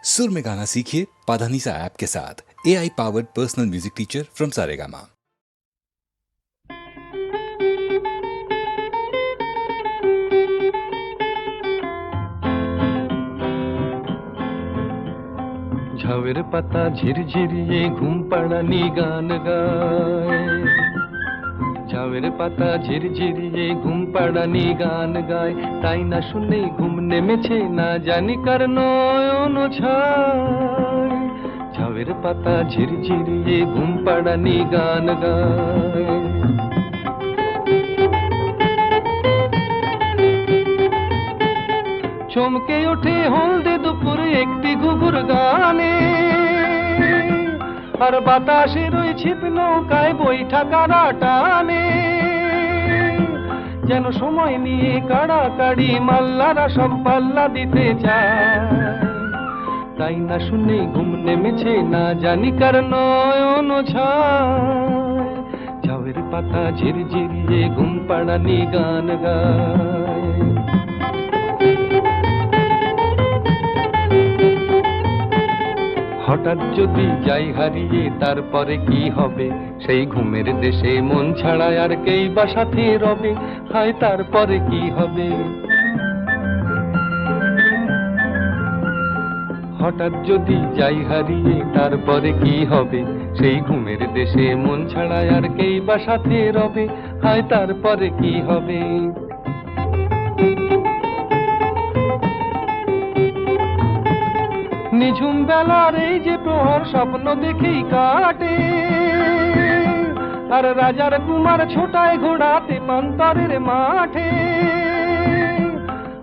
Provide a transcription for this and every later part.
सुर में गाना सीखिए पाधानीसा ऐप के साथ। AI powered personal music teacher from Saregama. ঝাউয়ের পাতা ঝিরঝিরিয়ে ঘুম পাড়ানি গান গায়, ঝাউয়ের পাতা ঝিরঝিরিয়ে ঘুম পাড়ানি গান গায়, তাই না শুনে ঘুম নেমেছে না জানি কার নয়ন ছায়। ঝাউয়ের পাতা ঝিরঝিরিয়ে ঘুম পাড়ানি গান গায়। চমকে ওঠে হলদে দুপুর একটি ঘুঘুর গানে, আর বাতাসের ওই ছিপ নৌকায় বৈঠা কারা টানে, যেন সময় নিয়ে কাড়াকাড়ি মাল্লারা সব পাল্লা দিতে চায়। তাই না শুনে ঘুম নেমেছে না জানি কার নয়ন ছায়। ঝাউয়ের পাতা ঝিরঝিরিয়ে ঘুম পাড়ানি গান গায়। হঠাৎ যদি যাই হারিয়ে তারপরে কি হবে, সেই ঘুমের দেশে মন ছাড়া আর কেই বা সাথে রবে, হায় তারপরে কি হবে। হঠাৎ যদি যাই হারিয়ে তারপরে কি হবে, সেই ঘুমের দেশে মন ছাড়া আর কেই বা সাথে রবে, হায় তারপরে কি হবে। নিঝুম বেলার এই যে প্রহর স্বপ্ন দেখেই কাটে, আর রাজার কুমার ছোটায় ঘোড়াতে পান্তরের মাঠে,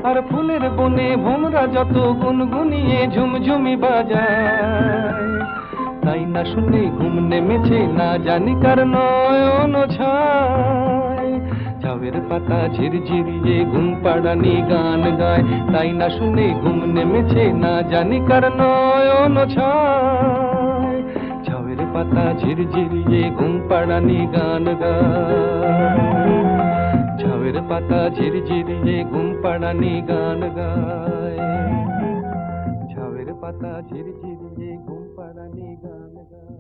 আর ফুলের বনে ভোমরা যত গুনগুনিয়ে ঝুমঝুমি বাজায়। তাই না শুনে ঘুম নেমেছে না জানি কার নয়ন ছায়। ঝাউয়ের পাতা ঝিরঝিরিয়ে ঘুম পাড়ানি গান গায়, তাই না শুনে ঘুম নেমেছে না জানি কার নয়ন ছায়। ঝাউয়ের পাতা ঝিরঝিরিয়ে ঘুম পাড়ানি গান গায়, ঝাউয়ের পাতা ঝিরঝিরিয়ে ঘুম পাড়ানি গান গায়, ঝাউয়ের পাতা ঝিরঝিরিয়ে ঘুম পাড়ানি গান গায়।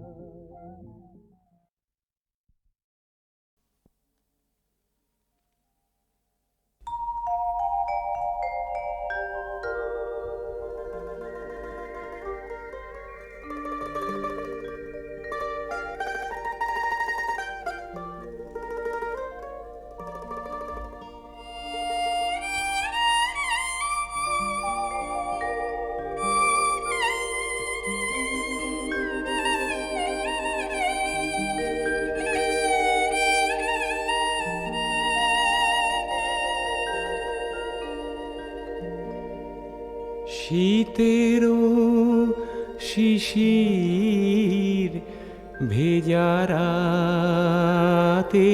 শীতেরও শিশির ভেজা রাতে,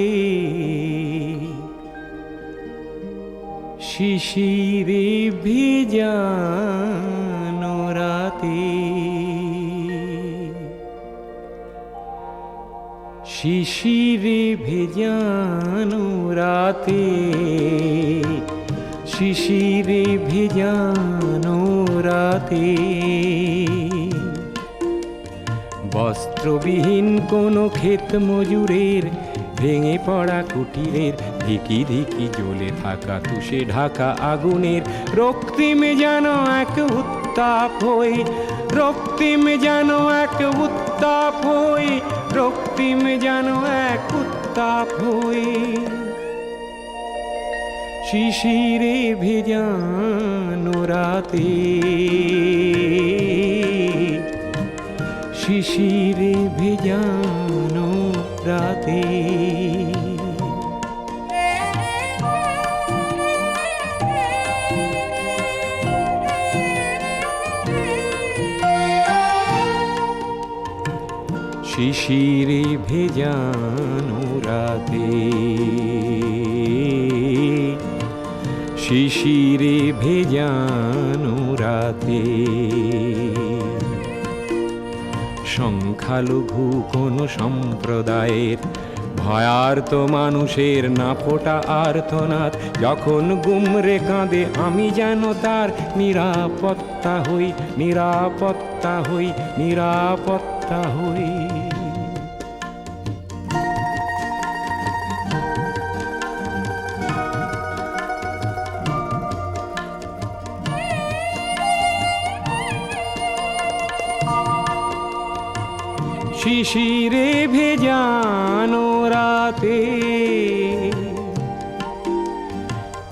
শিশিরে ভেজানো রাতে, শিশিরে ভেজানো রাতে, শিশিরে ভেজানো রাতে, বস্ত্রবিহীন কোনো ক্ষেত মজুরের ভেঙে পড়া কুটিরের ধিকি ধিকি জ্বলে থাকা তুষে ঢাকা আগুনের রক্তিমে যেন এক উত্তাপ হয়ে, রক্তিমে যেন এক উত্তাপ হয়ে, রক্তিমে যেন এক উত্তাপ হয়ে, শিশিরে ভেজানো রাতে, শিশিরে ভেজানো রাতে। শিশিরে ভেজানো রাতে, শিশিরে ভেজানো রাতে, সংখ্যালঘু কোন সম্প্রদায়ের ভয়ার্ত মানুষের না ফোটা আর্তনাদ, যখন গুমরে কাঁদে আমি যেন তার নিরাপত্তা হই, নিরাপত্তা হই, নিরাপত্তা হই। শিশিরে ভেজানো রাতে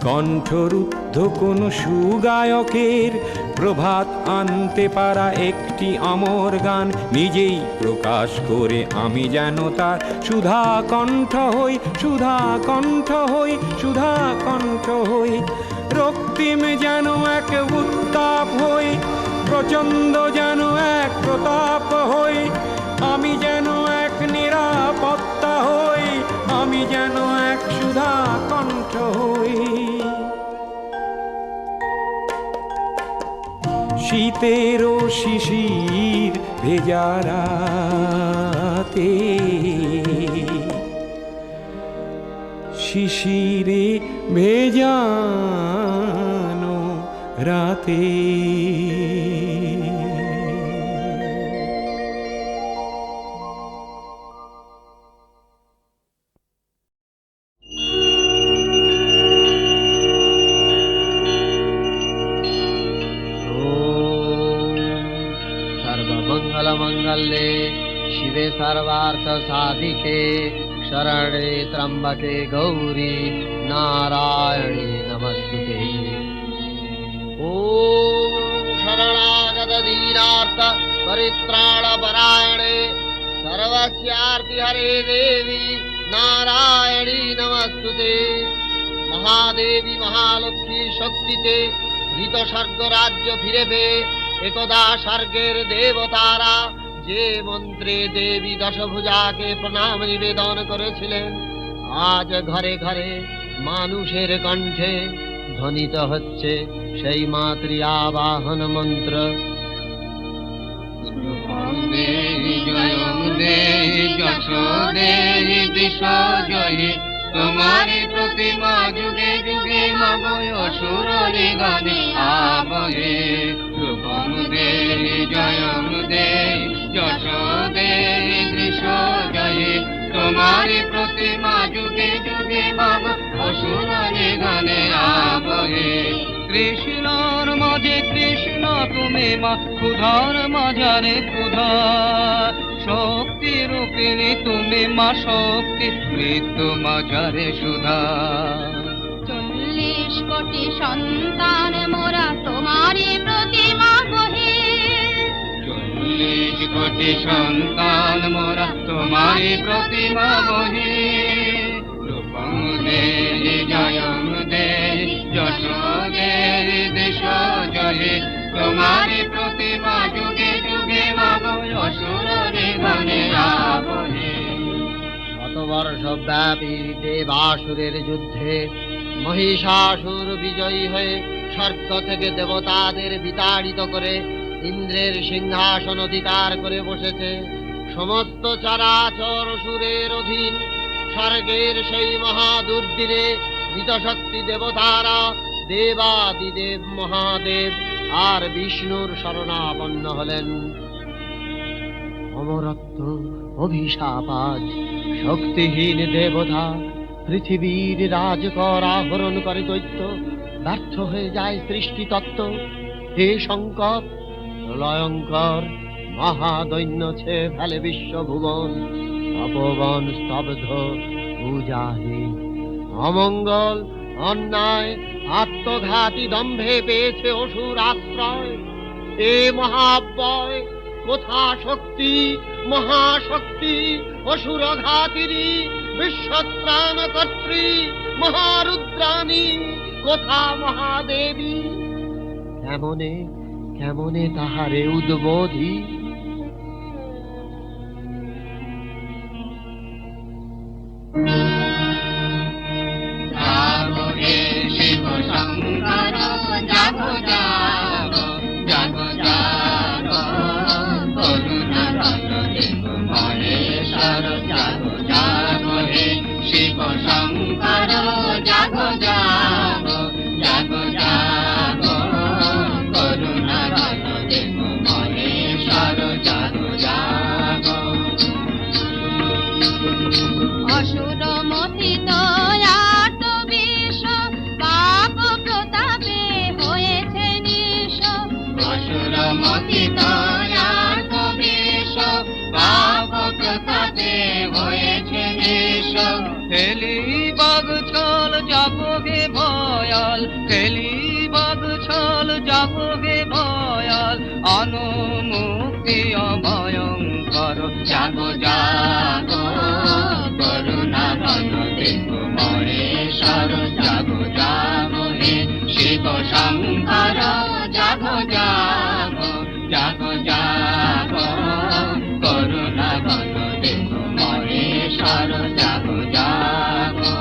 কণ্ঠরুদ্ধ কোন সুগায়কের প্রভাত আনতে পারা একটি অমর গান, নিজেই প্রকাশ করে আমি যেন তার সুধা কণ্ঠ হই, সুধা কণ্ঠ হই, সুধা কণ্ঠ হই। রক্তিম যেন এক উত্তাপ হই, প্রচণ্ড যেন এক প্রতাপ হই, আমি যেন এক নিরাপত্তা হই, আমি যেন এক সুধা কণ্ঠ হই। শীতেরও শিশির ভেজা রাতে, শিশিরে ভেজানো রাতে। सर्वमङ्गलमङ्गल्ये शिवे सर्वार्थसाधिके शरणे त्र्यम्बके गौरी नारायणी नमस्तुते। ॐ शरणागतदीनार्थ परित्राणपरायणे सर्वस्यार्तिहरे देवी नारायणी नमस्तुते। महादेवी महालक्ष्मी शक्तिते ঋত স্বর্গ রাজ্য ফিরে পেয়ে একদা স্বর্গের দেবতারা যে মন্ত্রে দেবী দশভুজাকে প্রণাম নিবেদন করেছিলেন, আজ ঘরে ঘরে মানুষের কণ্ঠে ধ্বনিত হচ্ছে সেই মাতৃ আবাহন মন্ত্র। তোমারি প্রতিমা যুগে যুগে মাগয় অসুররি গানে আবহে। রূপম দে জয়ম দে যশ দে দৃশ জয়ে, তোমারি প্রতিমা যুগে যুগে মাগ অসুররি গানে আবহে। কৃষ্ণর মাঝে কৃষ্ণ তুমি মা, ক্ষুধার মাঝারে ক্ষুধা, শক্তি রূপিণী তুমি মা শক্তি, মৃত্যু মাঝারে সুধা। 40 কোটি সন্তান মোরা তোমারই প্রতিমা বহে। 40 কোটি সন্তান মোরা তোমারই প্রতিমা বহে। রূপম দে জয়ম দে যশ দে দেশ জয়ে, তোমারি প্রতিমা যুগে যুগে মাগয় অসুররে গানে আবহে। শতবর্ষ ব্যাপী দেবাসুরের যুদ্ধে মহিষাসুর বিজয়ী হয়ে স্বর্গ থেকে দেবতাদের বিতাড়িত করে ইন্দ্রের সিংহাসন অধিকার করে বসেছে। সমস্ত চরাচর সুরের অধীন স্বর্গের সেই মহাদুর্দিনে ঋতশক্তি দেবতারা দেবাদিদেব মহাদেব আর বিষ্ণুর শরণাপন্ন হলেন। অমরত্ব অভিশাপ আজ শক্তিহীন দেবতা পৃথিবীর রাজকর আহরণ করে দৈত্য, ব্যর্থ হয়ে যায় সৃষ্টিতত্ত্ব। হে শঙ্কর, প্রলয়ঙ্কর মহাদৈন্য ছেয়ে ফেলে বিশ্বভুবন, তপবন স্তব্ধ পূজাহীন। অমঙ্গল অন্যায় আত্মঘাতী দম্ভে পেয়েছে অসুর আশ্রয়। এ মহাব্যয় কোথা শক্তি, মহাশক্তি অসুরঘাতিনী বিশ্বত্রাণকর্ত্রী মহারুদ্রাণী, কোথা মহাদেবী? কেমনে কেমনে তাহারে উদ্বোধি? জাগো হে শিব শঙ্কর, জাগো জাগো জাগো জাগো, করুণা রস দেব মহেশ্বর, জাগো জাগো হে মতি দয়ার কবিশ পাবক তাতে হয়েছে নিশ খেলি বাগ ছল যাবগে ভয়াল খেলি বাগ ছল যাবগে ভয়াল আনো মুক্তি অভয়ঙ্কর জাগো জাগো করুণা ঘন দেখো মহেশ্বর জাগো জাগো হে শিব শঙ্কর জাগো জাগো জাগো জাগো করুণা ঘন দেখো মহেশ্বর জাগো জাগো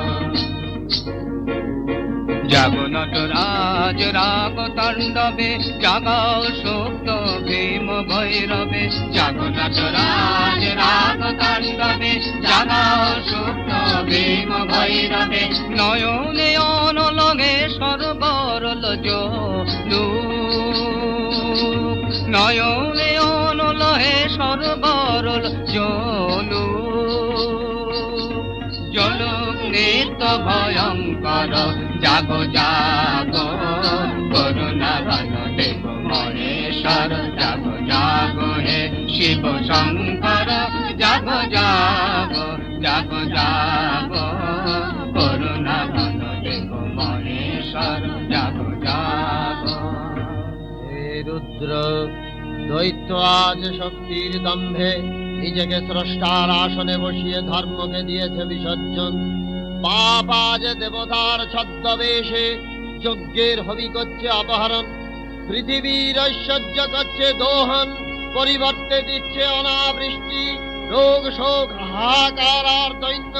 জাগো নটরাজ রাগ তাণ্ডবে জাগাও সুপ্ত ভীম ভৈরবে জাগো নটরাজ রাগ তাণ্ডবে জাগাও সুপ্ত ভীম ভৈরবে নয়নে অনলগে সরবরল জলু নয়নে অনলহে সরবরল জলু জলুক নিত্য ভয়ঙ্কর জাগো জাগো করুণা ঘন দেখো মহেশ্বর জাগো জাগো হে শিব শঙ্কর জাগো জাগো জাগো জাগো করুণা ঘন দেখো মহেশ্বর জাগো জাগো হে রুদ্র দৈত্য আজ শক্তির দম্ভে নিজেকে স্রষ্টার আসনে বসিয়ে ধর্মকে দিয়েছে বিসর্জন পাপ আজ দেবতার ছদ্মবেশে যজ্ঞের হবি করছে অপহরণ পৃথিবীর ঐশ্বর্য করছে দোহন পরিবর্তে দিচ্ছে অনাবৃষ্টি রোগ শোক হাহাকার আর দৈন্য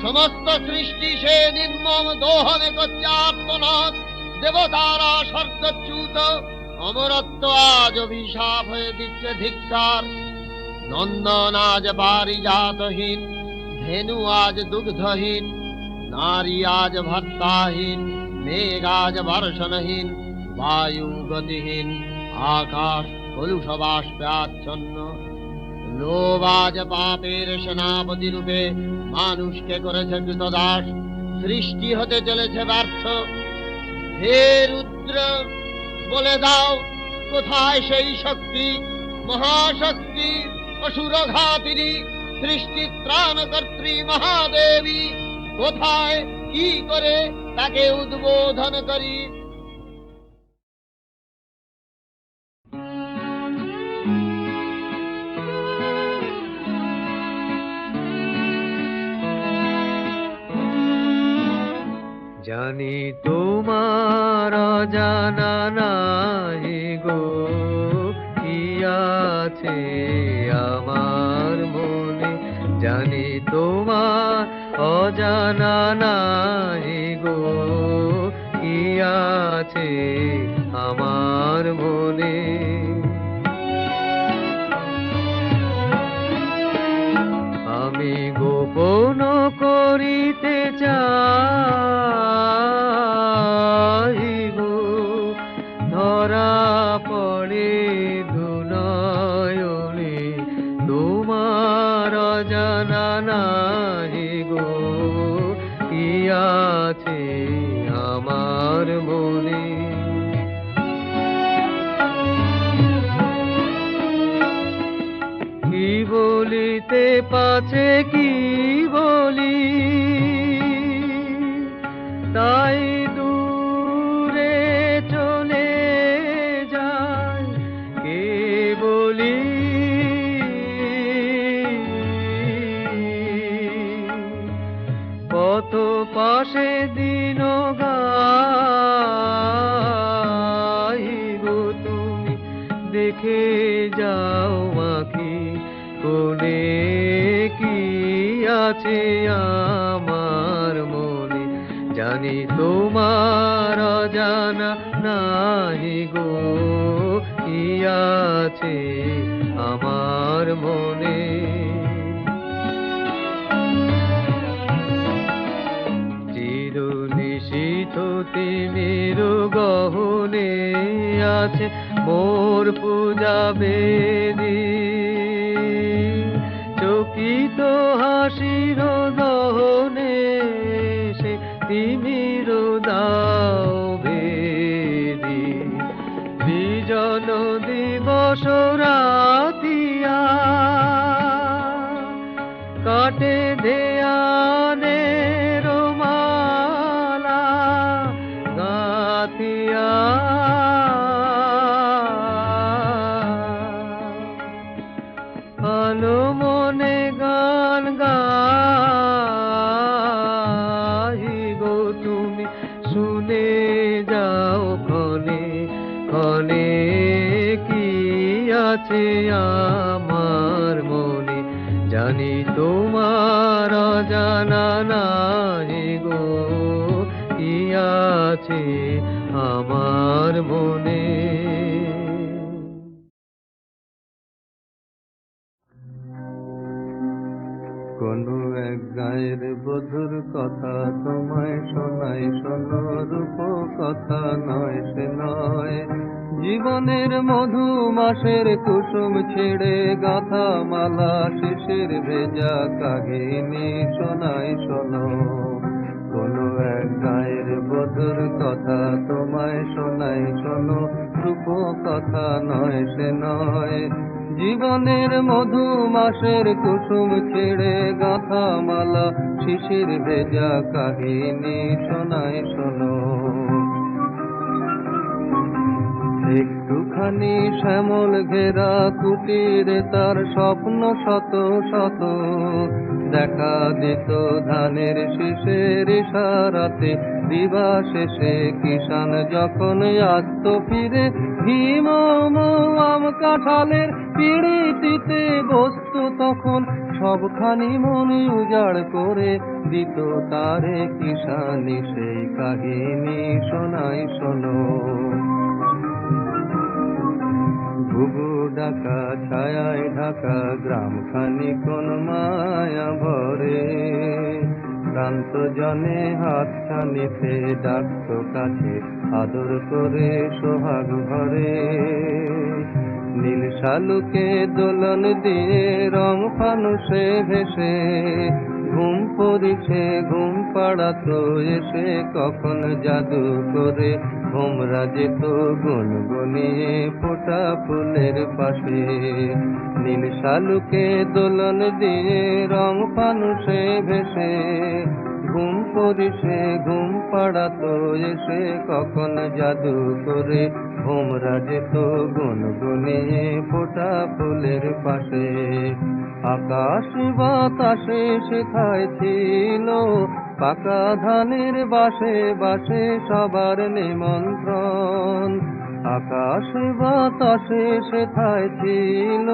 সমস্ত সৃষ্টি সে নির্মম দোহনে করছে আত্মনাদ দেবতারা স্বর্গচ্যুত অমরত্ব আজ অভিশাপ হয়ে দিচ্ছে ধিক্কার নন্দন আজ পারিজাতহীন ধেনু আজ দুগ্ধহীন নারী আজ ভর্তাহীন মেঘ আজ বর্ষণহীন বায়ু গতিহীন আকাশ কলুষ বাষ্পে আচ্ছন্ন লোভ আজ পাপের সেনাপতি রূপে মানুষকে করেছে কৃতদাস সৃষ্টি হতে চলেছে ব্যর্থ হে রুদ্র বলে দাও কোথায় সেই শক্তি মহাশক্তি অসুরঘাতিনী সৃষ্টি ত্রাণকর্ত্রী মহাদেবী কোথায় কি করে তাকে উদ্বোধন করি জানি তোমার জানা নাই গো কি আছে আমার মনে জানি তোমার অজানা নাই গো কি আছে আমার মনে আমি গোপন করিতে চাইব ধরা পড়ে দুনয়নে তোমার জানা নাই গো কি আছে আমার মনে কি বলিতে পাছে কি বলি তাই দূরে চলে যায় কে বলি কত পাশে দিন গাইব তুমি দেখে যাও আঁখি কোনে কি আছে আমার মনে জানি তোমার জানা নাই গো কি আছে আমার মনে চির নিশীথ তিমির গহনে আছে মোর পূজা বেদী চকিত হাসির দহনে সে তিমির দাও বেদি বিজন দিব সরাতিয়া কাটে দেয়ালের মালা গাতিয়া আলো মনে গান গাই গো তুমি শুনে যাও ক্ষণে ক্ষণে কি আছে আমার মনে জানি তোমার অজানা নাই গো কি আছে আমার মনে। কোনো এক গায়ের বধুর কথা তোমায় শোনাই শোনো, রূপ কথা নয় সে নয়, জীবনের মধু মাসের কুসুম ছেড়ে গাথা মালা শিশির ভেজা কাহিনী শোনাই শোনো। কোনো এক গায়ের বধুর কথা তোমায় শোনাই শোনো, রূপ কথা নয় সে নয়, জীবনের মধু মাসের কুসুম ছেড়ে গাথা মালা শিশির ভেজা কাহিনী শোনাই শোনো। একটুখানি শ্যামল ঘেরা কুটিরে তার স্বপ্ন শত শত, দেখা দিত ধানের শীষের ইশারাতে দিবা শেষে কিষান যখন আসত ফিরে, হিম আম কাঁঠালের পিড়িটিতে বসত তখন সবখানি মন উজাড় করে দিত তারে কিষানি সেই কাহিনী শোনাই শোনো। ঘুঘু ডাকা ছায়ায় ঢাকা গ্রামখানি কোন মায়া ভরে, ক্লান্ত জনে হাত ছানিতে ডাকত কাছে আদর করে সোহাগ ভরে, নীল শালুকে দোলন দিয়ে রং ফানুষে ভেসে ঘুম পড়িছে ঘুম পাড়াতো এসে কখন জাদু করে, ভোমরা যেত গুনগুনিয়ে ফোটা ফুলের পাশে, নীল শালুকে দোলন দিয়ে রং ফানুষে ভেসে ঘুম পড়িছে ঘুম পাড়াতো এসে কখন জাদু করে, ভোমরা যেত গুনগুনিয়ে ফোটা ফুলের পাশে। আকাশ বাতাসে সেথায় ছিল পাকা ধানের বাসে বাসে সবার নিমন্ত্রণ, আকাশ বাতাসে সেথায় ছিল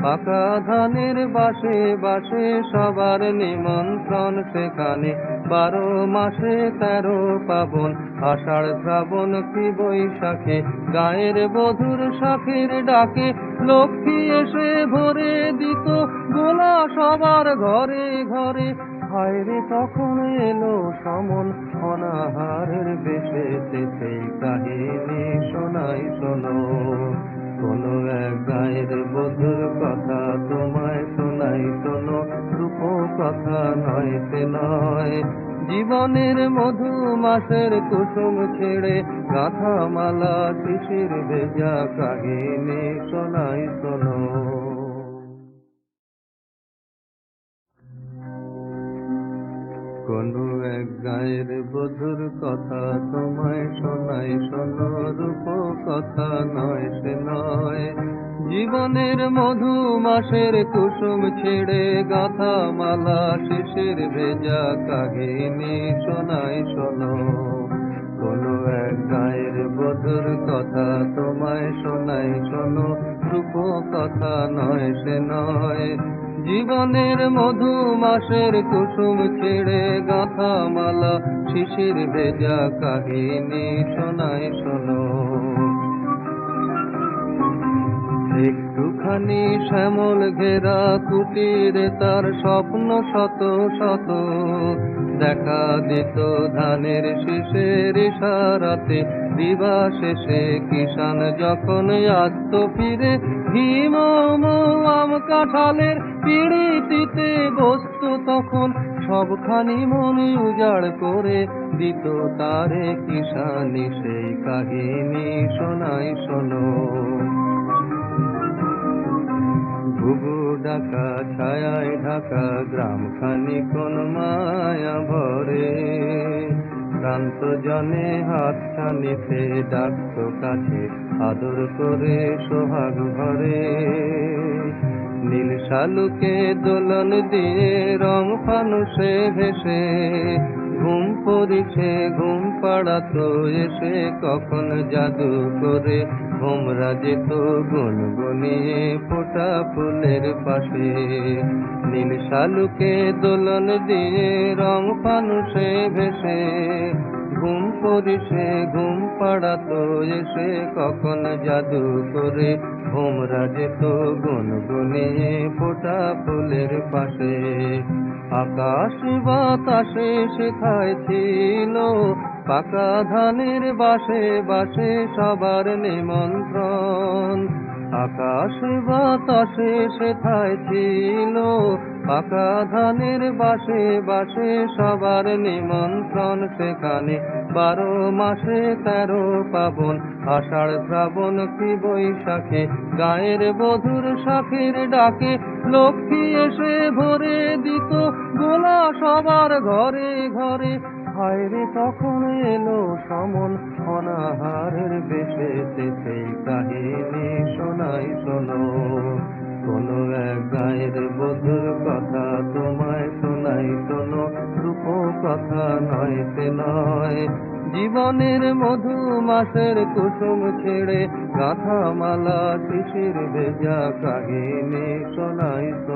পাকা ধানের বাসে বাসে সবার নিমন্ত্রণ, সেখানে 12 মাসে 13 পাবন, আষাঢ় শ্রাবণ কি বৈশাখে গায়ের বধুর শাখের ডাকে লক্ষ্মী এসে ভরে দিত গোলা সবার ঘরে ঘরে, হায়রে তখন এলো সমন অনাহারের বেশে সেই কাহিনী শোনাই শোনো। কোনো এক গায়ের বধুর কথা তোমায় শোনাই শোনো, রূপ কথা নয় সে নয়, জীবনের মধু মাসের কুসুম ছেড়ে গাথা মালা শিশির ভেজা কাহিনী শোনাই শোনো। কোনো এক গায়ের বধুর কথা তোমায় শোনাই শোনো, রূপ কথা নয় সে নয়, জীবনের মধু মাসের কুসুম ছেড়ে গাথা মালা শিশির ভেজা কাহিনী শোনাই শোনো। কোনো এক গায়ের বধুর কথা তোমায় শোনাই শোনো, রূপ কথা নয় সে নয়, জীবনের মধু মাসের কুসুম ছেড়ে গাথা মালা শিশির ভেজা কাহিনী শোনাই শোনো। একটুখানি শ্যামল ঘেরা কুটিরে তার স্বপ্ন শত শত, দেখা দিত ধানের শীষের ইশারাতে দিবা শেষে কিষান যখন আসত ফিরে, হিম আম কাঁঠালের পিড়িটিতে বসত তখন সবখানি মন উজাড় করে দিত তারে কিষানি সেই কাহিনী শোনাই শোনো। ঘুঘু ডাকা ছায়ায় ঢাকা গ্রামখানি কোন মায়া ভরে, ক্রান্ত জনে হাত ছানিতে ডাকতো কাছে আদর করে সোহাগ ভরে। নীল শালুকে দোলন দিয়ে রং ফানুষে ভেসে, ঘুম পড়িছে ঘুম পাড়াতো এসে কখন জাদু করে, ভোমরা যেত গুনগুনিয়ে ফোটা ফুলের পাশে। নীল শালুকে দোলন দিয়ে রং ফানুষে ভেসে, ঘুম পড়িছে ঘুম পাড়াতো এসে কখন জাদু করে, ভোমরা যেত গুনগুনিয়ে ফোটা ফুলের পাশে। আকাশ বাতাসে সেথায় ছিল পাকা ধানের বাসে বাসে সবার নিমন্ত্রণ। আকাশ বাতাসে সেথায় ছিল পাকা ধানের বাসে বাসে সবার নিমন্ত্রণ। সেখানে 12 মাসে 13 পাবন, আষাঢ় শ্রাবণ কি বৈশাখে, গায়ের বধুর শাখের ডাকে লক্ষ্মী এসে ভরে দিত গোলা সবার ঘরে ঘরে। হায়রে তখন এলো সমন অনাহারের বেশে, সেই কাহিনী শোনাই শোনো। কোন এক গায়ের বধুর কথা তোমায় শোনাই শোনো, রূপ কথা নয় সে নয়। জীবনের মধু মাসের কুসুম ছেড়ে গাঁথা মালা শিশির ভেজা কাহিনী শোনাই শোনো।